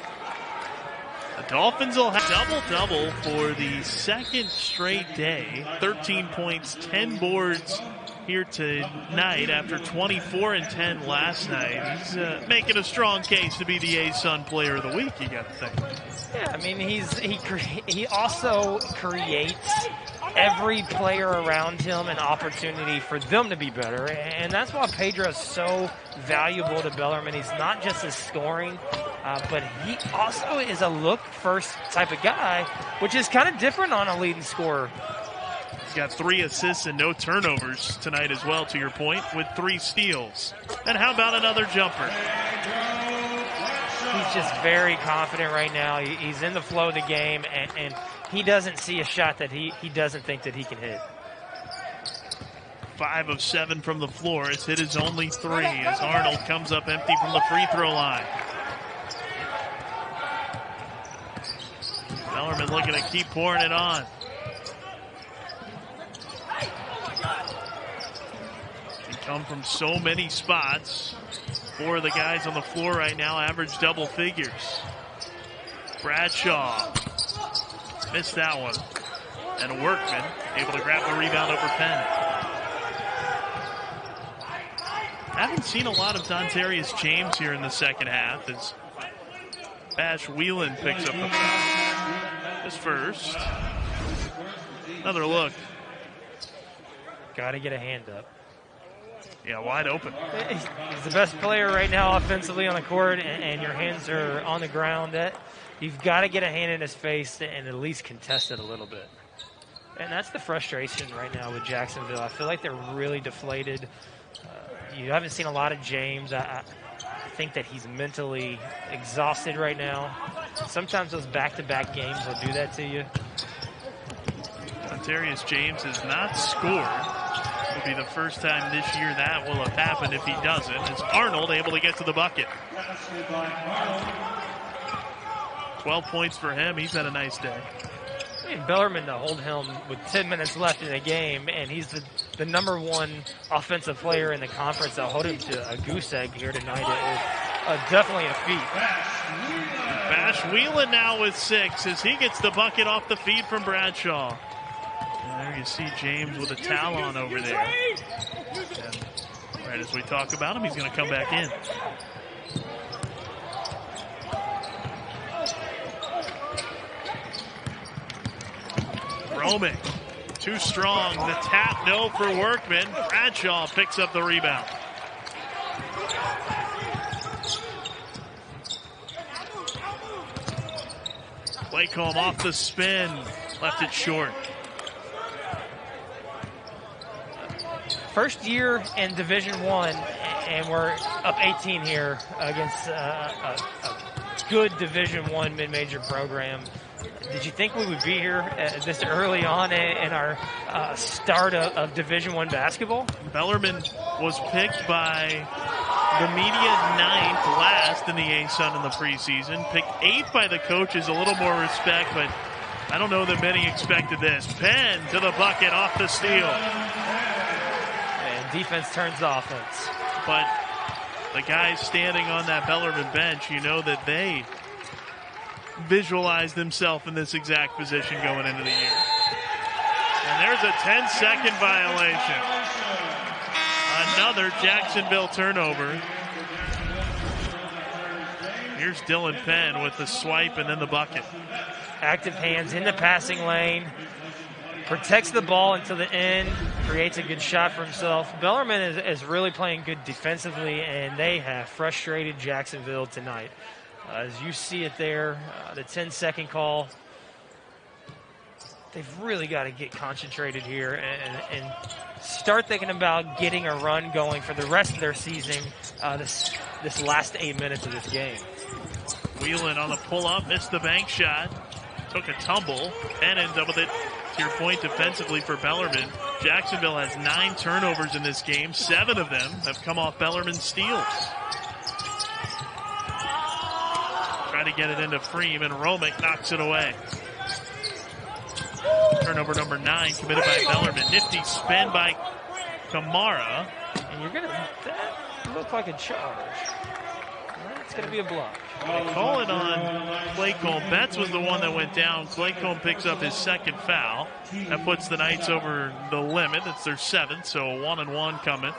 The Dolphins will have double-double for the second straight day. 13 points, 10 boards here tonight after 24 and 10 last night. He's making a strong case to be the ASUN Player of the Week, you got to think. Yeah, I mean, he also creates every player around him an opportunity for them to be better, and that's why Pedro is so valuable to Bellarmine. He's not just his scoring, but he also is a look-first type of guy, which is kind of different on a leading scorer. He's got 3 assists and no turnovers tonight as well, to your point, with 3 steals. And how about another jumper? He's just very confident right now. He's in the flow of the game, and he doesn't see a shot that he doesn't think that he can hit. 5 of 7 from the floor. It's hit his only 3 as Arnold comes up empty from the free throw line. Bellarmine looking to keep pouring it on. He come from so many spots. 4 of the guys on the floor right now average double figures. Bradshaw missed that one. And Workman able to grab the rebound over Penn. Haven't seen a lot of Dontarius James here in the second half as Bash Whelan picks up his first. Another look. Got to get a hand up. Yeah, wide open. He's the best player right now offensively on the court, and your hands are on the ground. You've got to get a hand in his face and at least contest it a little bit. And that's the frustration right now with Jacksonville. I feel like they're really deflated. You haven't seen a lot of James. I think that he's mentally exhausted right now. Sometimes those back-to-back games will do that to you. Dontarius James has not scored. It'll be the first time this year that will have happened if he doesn't. Is Arnold able to get to the bucket? 12 points for him. He's had a nice day. Bellarmine to hold him with 10 minutes left in the game, and he's the number 1 offensive player in the conference. They'll hold him to a goose egg here tonight. Definitely a feat. Bash Whelan now with 6 as he gets the bucket off the feed from Bradshaw. And there you see James with a towel on over there. And right as we talk about him, he's going to come back in. Romick, too strong. The tap, no for Workman. Bradshaw picks up the rebound. Playcomb off the spin, left it short. First year in Division I, and we're up 18 here against a good Division I mid-major program. Did you think we would be here this early on in our start of Division I basketball? Bellarmine was picked by the media 9th last in the A-Sun in the preseason. Picked 8th by the coaches, a little more respect, but I don't know that many expected this. Penn to the bucket off the steal. And defense turns offense. But the guys standing on that Bellarmine bench, you know that they visualize themselves in this exact position going into the year. And there's a 10-second violation. Another Jacksonville turnover. Here's Dylan Penn with the swipe and then the bucket. Active hands in the passing lane. Protects the ball until the end. Creates a good shot for himself. Bellarmine is really playing good defensively, and they have frustrated Jacksonville tonight. As you see it there, the 10-second call. They've really got to get concentrated here and start thinking about getting a run going for the rest of their season this last 8 minutes of this game. Whelan on the pull-up, missed the bank shot, took a tumble, and ends up with it. To your point, defensively for Bellarmine, Jacksonville has 9 turnovers in this game. 7 of them have come off Bellarmine steals. Try to get it into Freem, and Romick knocks it away. Turnover number 9 committed by Bellarmine. Nifty spin by Kamara. And that looked like a charge. It's going to be a block. They call it on Claycomb. Betts was the one that went down. Claycomb picks up his second foul. That puts the Knights over the limit. It's their 7th, so a 1-and-1 coming.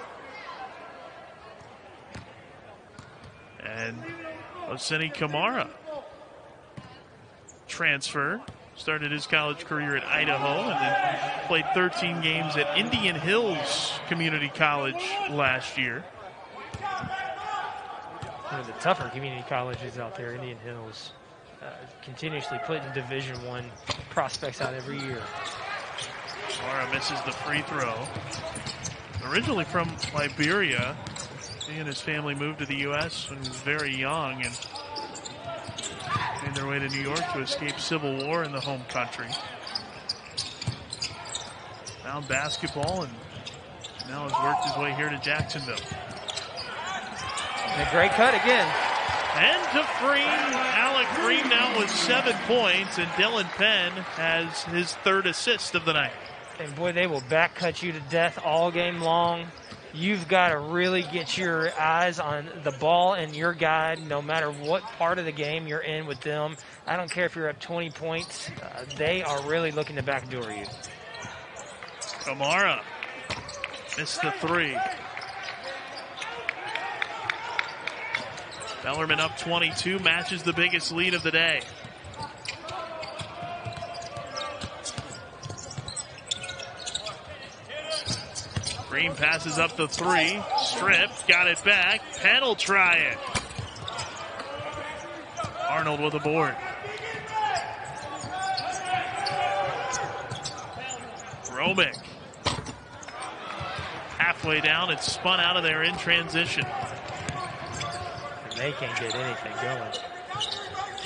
And Oseni Kamara, transfer, started his college career at Idaho and then played 13 games at Indian Hills Community College last year. One of the tougher community colleges out there, Indian Hills, continuously putting Division I prospects out every year. Kamara misses the free throw. Originally from Liberia, he and his family moved to the U.S. when he was very young and made their way to New York to escape civil war in the home country. Found basketball and now has worked his way here to Jacksonville. And a great cut again. And to Freem. Alec Freem now with 7 points, and Dylan Penn has his 3rd assist of the night. And boy, they will back cut you to death all game long. You've got to really get your eyes on the ball and your guy, no matter what part of the game you're in with them. I don't care if you're up 20 points. They are really looking to backdoor you. Kamara missed the 3. Bellarmine up 22, matches the biggest lead of the day. Green passes up the 3, stripped, got it back. Penn will try it. Arnold with a board. Romick. Halfway down, it's spun out of there in transition. They can't get anything going.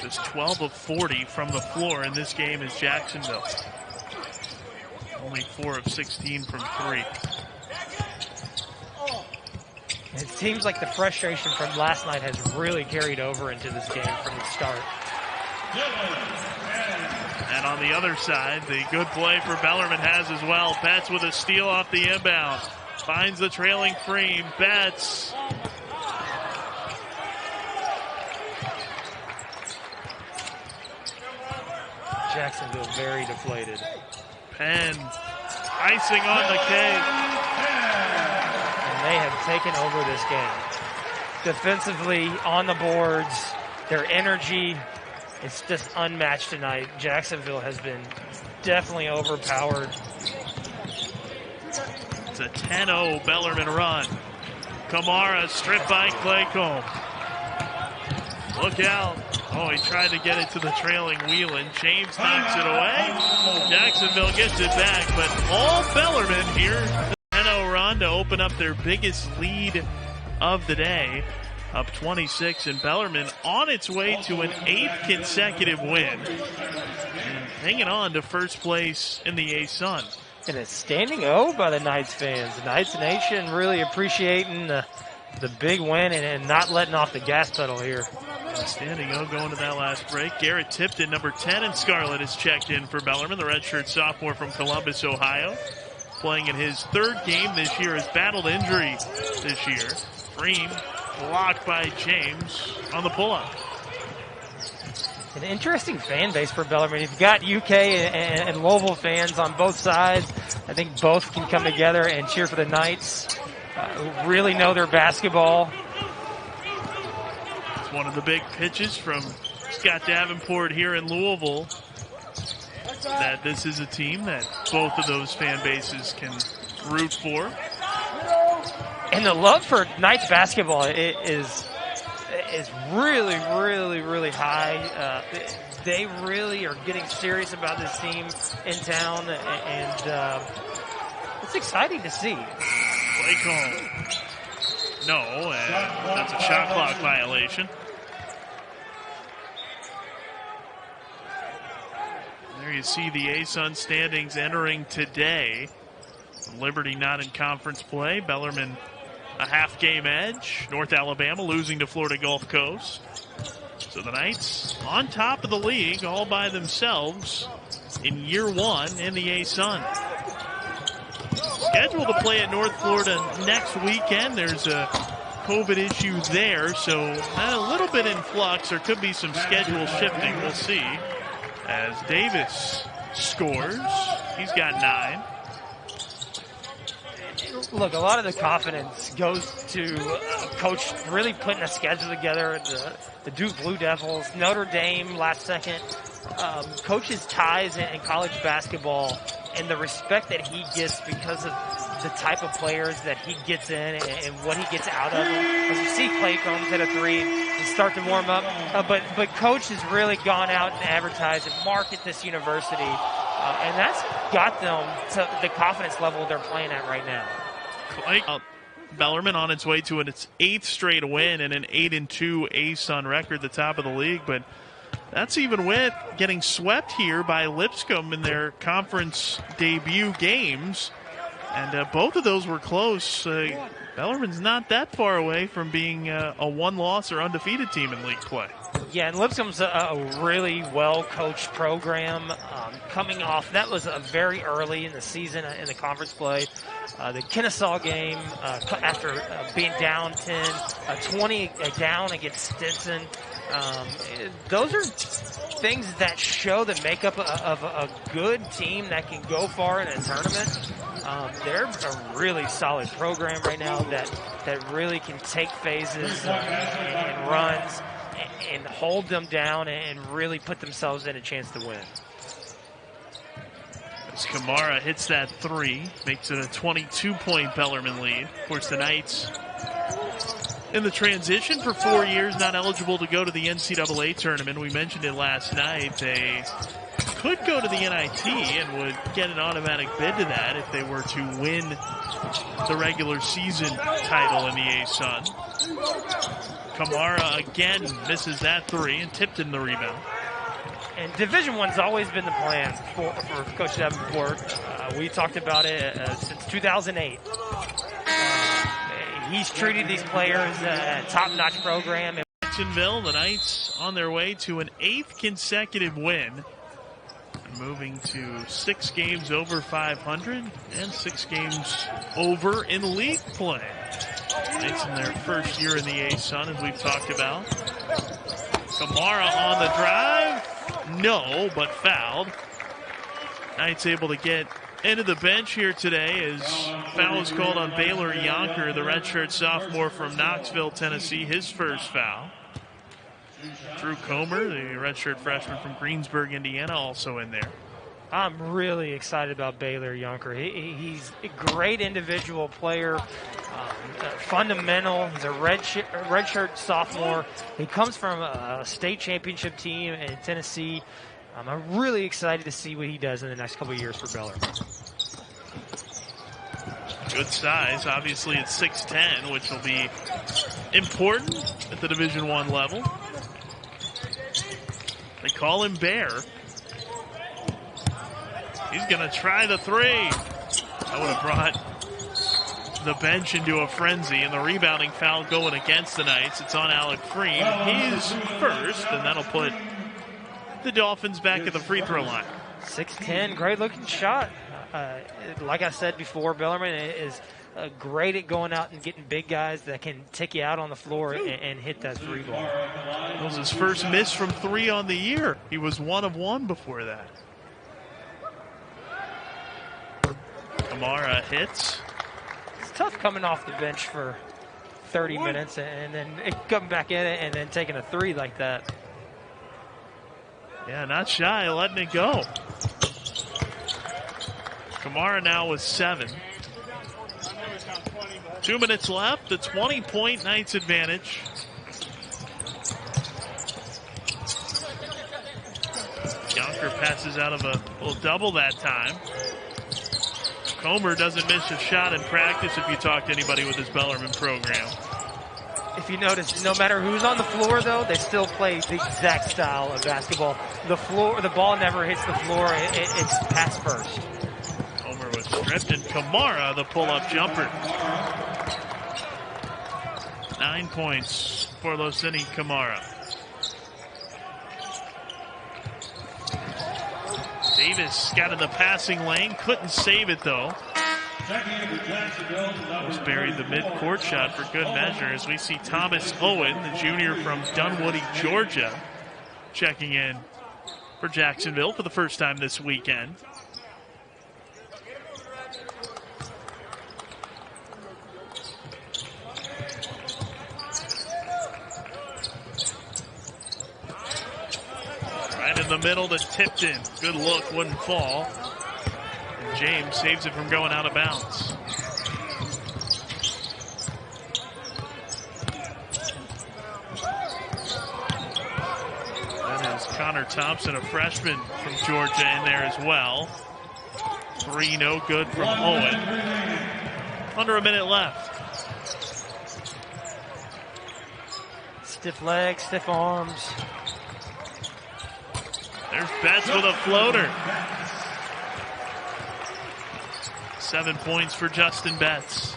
Just 12 of 40 from the floor in this game is Jacksonville. Only 4 of 16 from 3. It seems like the frustration from last night has really carried over into this game from the start. And on the other side, the good play for Bellarmine has as well. Betts with a steal off the inbound. Finds the trailing Freem. Betts Jacksonville very deflated. Penn, icing on the cake. And they have taken over this game. Defensively, on the boards, their energy, it's just unmatched tonight. Jacksonville has been definitely overpowered. It's a 10-0 Bellarmine run. Kamara stripped by Claycomb. Look out. Oh, he tried to get it to the trailing Whelan. James knocks it away. Jacksonville gets it back, but all Bellarmine here. 10-0 run to open up their biggest lead of the day. Up 26, and Bellarmine on its way to an 8th consecutive win. And hanging on to first place in the A-Sun. And a standing O by the Knights fans. The Knights Nation really appreciating the big win and not letting off the gas pedal here. Standing O going to that last break. Garrett Tipton, number 10 in Scarlet, is checked in for Bellarmine, the redshirt sophomore from Columbus, Ohio. Playing in his 3rd game this year, has battled injury this year. Freem blocked by James on the pull-up. An interesting fan base for Bellarmine. You've got UK and Louisville fans on both sides. I think both can come together and cheer for the Knights, who really know their basketball. It's one of the big pitches from Scott Davenport here in Louisville, that this is a team that both of those fan bases can root for. And the love for Knights basketball is really, really, really high. They really are getting serious about this team in town, and it's exciting to see. Play call. No, and that's a shot clock violation. There you see the A-Sun standings entering today. Liberty not in conference play. Bellarmine a half-game edge. North Alabama losing to Florida Gulf Coast. So the Knights on top of the league all by themselves in year 1 in the A-Sun. Scheduled to play at North Florida next weekend. There's a COVID issue there, so a little bit in flux. There could be some schedule shifting. We'll see. As Davis scores, he's got 9. Look, a lot of the confidence goes to Coach really putting a schedule together. The Duke Blue Devils, Notre Dame last second. Coach's ties in college basketball and the respect that he gets because of the type of players that he gets in and what he gets out of them. As you see Clay Combs hit a 3 and start to warm up. But Coach has really gone out and advertised and market this university. And that's got them to the confidence level they're playing at right now. Bellarmine on its way to its 8th straight win and an 8-2 A-Sun record, the top of the league. But that's even with getting swept here by Lipscomb in their conference debut games. And both of those were close. Bellarmine's not that far away from being a 1-loss or undefeated team in league play. Yeah, and Lipscomb's a really well-coached program. Coming off, that was very early in the season in the conference play. The Kennesaw game, after being down 10, 20 down against Stinson. Those are things that show the makeup of a good team that can go far in a tournament. They're a really solid program right now that really can take phases and runs and hold them down and really put themselves in a chance to win. As Kamara hits that 3, makes it a 22-point Bellarmine lead. Of course, the Knights in the transition for 4 years, not eligible to go to the NCAA tournament. We mentioned it last night. They could go to the NIT and would get an automatic bid to that if they were to win the regular season title in the A-Sun. Kamara again misses that 3 and Tipton the rebound. And Division I's always been the plan for Coach Davenport. We talked about it since 2008. He's treated these players a top-notch program. Jacksonville, the Knights on their way to an 8th consecutive win. Moving to 6 games over 500 and 6 games over in league play. Knights in their first year in the A-Sun, as we've talked about. Kamara on the drive. No, but fouled. Knight's able to get into the bench here today as foul is called on Baylor Yonker, the redshirt sophomore from Knoxville, Tennessee, his first foul. Drew Comer, the redshirt freshman from Greensburg, Indiana, also in there. I'm really excited about Baylor Yonker. He's a great individual player, fundamental. He's a redshirt sophomore. He comes from a state championship team in Tennessee. I'm really excited to see what he does in the next couple of years for Bellarmine. Good size, obviously at 6'10", which will be important at the Division I level. They call him Bear. He's going to try the three. That would have brought the bench into a frenzy, and the rebounding foul going against the Knights. It's on Alec Freem. He's first, and that'll put the Dolphins back at the free throw line. 6'10", great looking shot. Like I said before, Bellarmine is great at going out and getting big guys that can take you out on the floor and hit that three ball. That was his first miss from three on the year. He was 1 of 1 before that. Kamara hits. It's tough coming off the bench for 30 minutes and then coming back in and then taking a three like that. Yeah, not shy, letting it go. Kamara now with 7. 2 minutes left, the 20-point Knights advantage. Yonker passes out of a little double that time. Comer doesn't miss a shot in practice if you talk to anybody with this Bellarmine program. If you notice, no matter who's on the floor, though, they still play the exact style of basketball. The ball never hits the floor. It's pass first. Comer was stripped, and Kamara, the pull-up jumper. 9 points for Losini Kamara. Davis got in the passing lane, couldn't save it though. Just buried the mid-court shot for good measure as we see Thomas Owen, the junior from Dunwoody, Georgia, checking in for Jacksonville for the first time this weekend. Right in the middle to Tipton. Good look, wouldn't fall. And James saves it from going out of bounds. That is Connor Thompson, a freshman from Georgia, in there as well. 3 no good from Owen. Under a minute left. Stiff legs, stiff arms. There's Betts with a floater. 7 points for Justin Betts.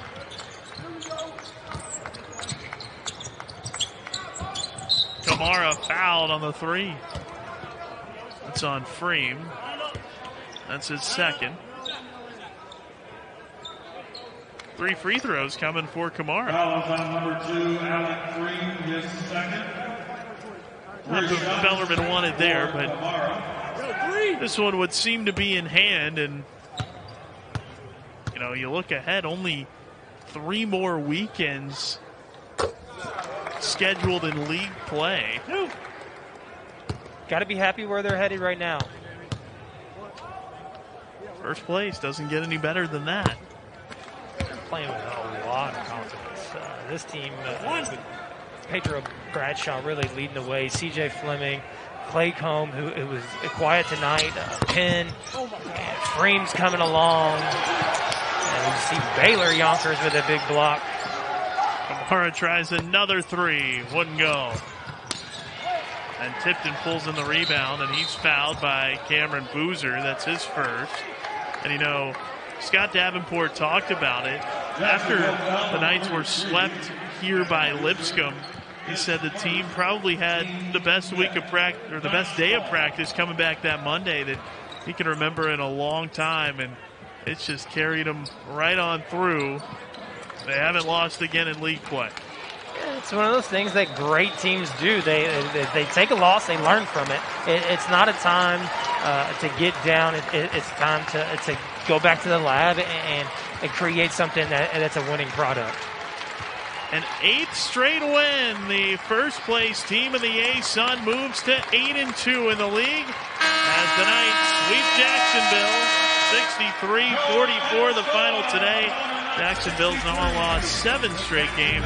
Kamara fouled on the 3. That's on Freem. That's his second. 3 free throws coming for Kamara. Foul on number 2, Alec Freem, his second. What Bellarmine wanted there, but this one would seem to be in hand, and you know, you look ahead, only 3 more weekends scheduled in league play. Got to be happy where they're headed right now. First place doesn't get any better than that. They're playing with a lot of confidence. This team, with Pedro Bradshaw really leading the way. C.J. Fleming, Clay Combe, who was quiet tonight. Penn, and Freem's coming along. And we see Baylor Yonkers with a big block. Kamara tries another 3. Wouldn't go. And Tipton pulls in the rebound, and he's fouled by Cameron Boozer. That's his first. And you know, Scott Davenport talked about it. After the Knights were swept here by Lipscomb, he said the team probably had the best week of practice, or the best day of practice coming back that Monday that he can remember in a long time, and it's just carried them right on through. They haven't lost again in league play. it's one of those things that great teams do. They take a loss, they learn from it. It's not a time to get down. It's time to go back to the lab and create something that's a winning product. An 8th straight win. The first place team of the A-Sun moves to 8-2 in the league as the Knights sweep Jacksonville 63-44 the final today. Jacksonville's now lost 7 straight games.